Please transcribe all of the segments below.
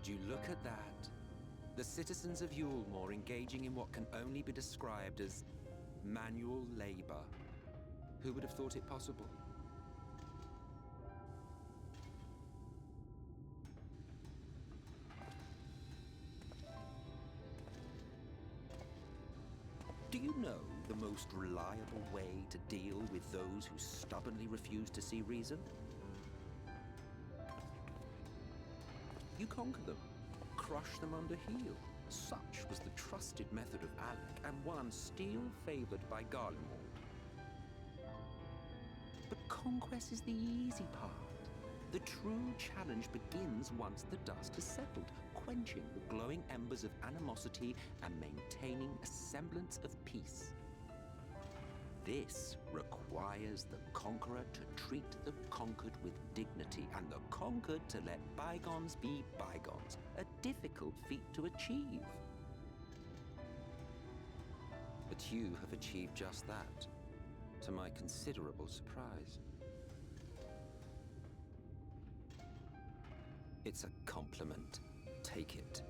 Would you look at that? The citizens of Yulemore engaging in what can only be described as manual labor. Who would have thought it possible? Do you know the most reliable way to deal with those who stubbornly refuse to see reason? You conquer them, crush them under heel. Such was the trusted method of Alec, and one still favored by Garlemald. But conquest is the easy part. The true challenge begins once the dust has settled, quenching the glowing embers of animosity and maintaining a semblance of peace. This requires the conqueror to treat the conquered with dignity, and the conquered to let bygones be bygones, a difficult feat to achieve. But you have achieved just that, to my considerable surprise. It's a compliment. Take it.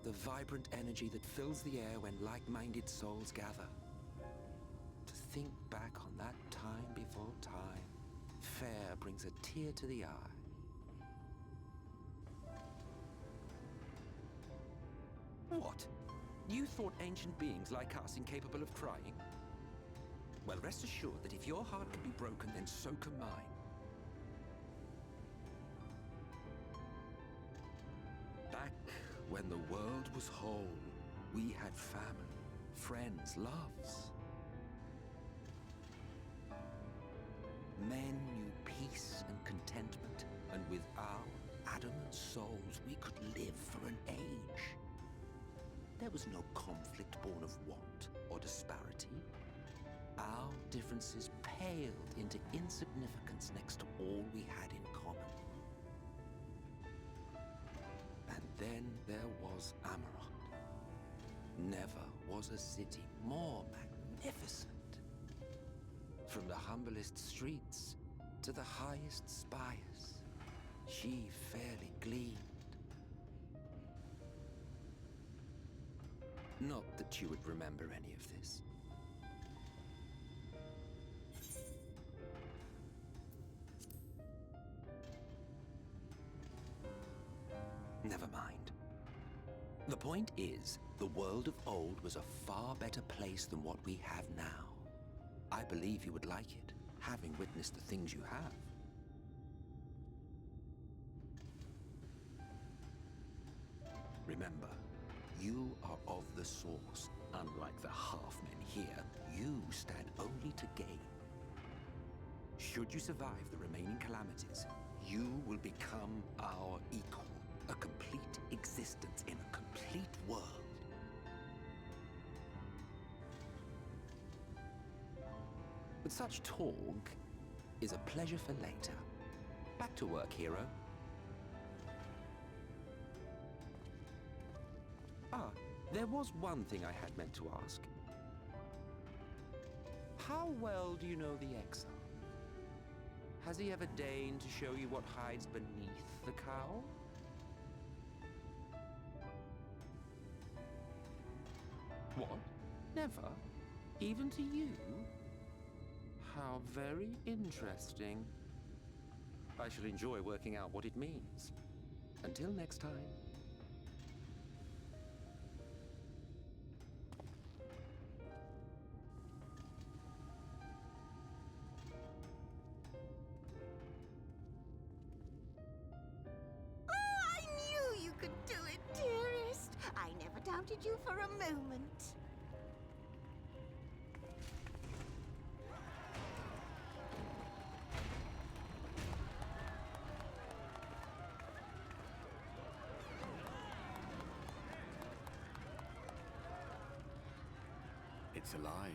The vibrant energy that fills the air when like-minded souls gather. To think back on that time before time, fair brings a tear to the eye. What? You thought ancient beings like us incapable of crying? Well, rest assured that if your heart can be broken, then so can mine. Back when the world was whole, we had family, friends, loves. Men knew peace and contentment, and with our adamant souls, we could live for an age. There was no conflict born of want or disparity. Our differences paled into insignificance next to all we had in common. And then there was Amarant. Never was a city more magnificent. From the humblest streets to the highest spires, she fairly gleamed. Not that you would remember any of this. Never mind. The point is, the world of old was a far better place than what we have now. I believe you would like it, having witnessed the things you have. Remember, you are of the source. Unlike the half-men here, you stand only to gain. Should you survive the remaining calamities, you will become our equal. A complete existence in a complete world. But such talk is a pleasure for later. Back to work, hero. There was one thing I had meant to ask. How well do you know the XIV? Has he ever deigned to show you what hides beneath the cowl? What? Never? Even to you? How very interesting. I shall enjoy working out what it means. Until next time. I knew you could do it, dearest. I never doubted you for a moment. It's alive.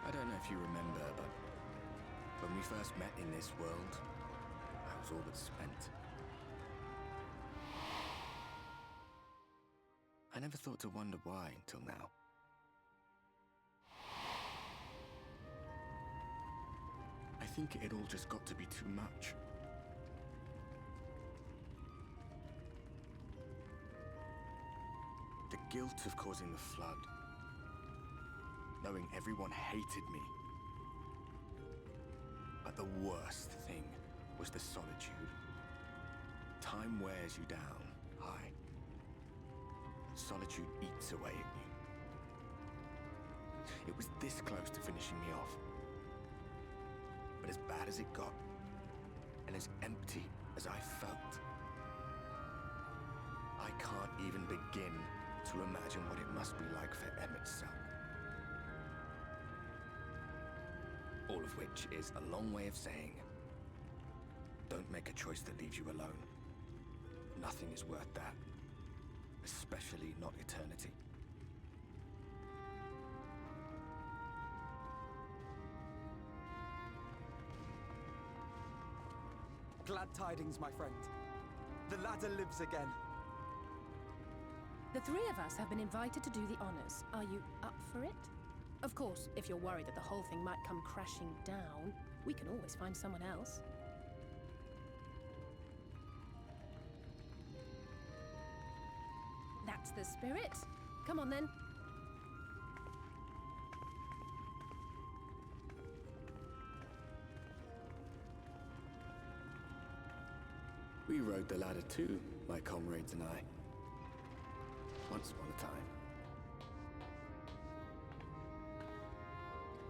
I don't know if if you remember, but when we first met in this world, I was all but spent. I never thought to wonder why until now. I think it all just got to be too much. The guilt of causing the flood. Knowing everyone hated me. But the worst thing was the solitude. Time wears you down, aye. Solitude eats away at you. It was this close to finishing me off. But as bad as it got, and as empty as I felt, I can't even begin to imagine what it must be like for Emmett's cell. All of which is a long way of saying, don't make a choice that leaves you alone. Nothing is worth that. Especially not eternity. Glad tidings, my friend. The ladder lives again. The three of us have been invited to do the honors. Are you up for it? Of course, if you're worried that the whole thing might come crashing down, we can always find someone else. That's the spirit. Come on, then. We rode the ladder too, my comrades and I. Once upon a time.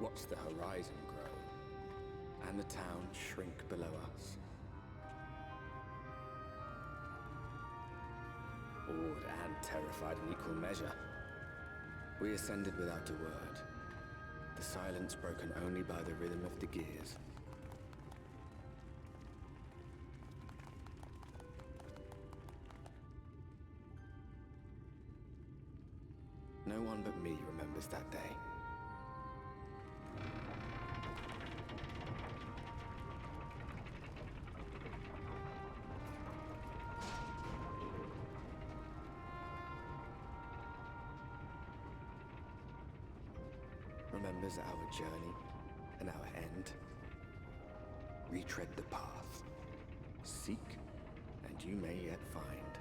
Watched the horizon grow, and the town shrink below us. Awed and terrified in equal measure, we ascended without a word, the silence broken only by the rhythm of the gears. No one but me remembers that day. Remembers our journey and our end. Retread the path. Seek, and you may yet find.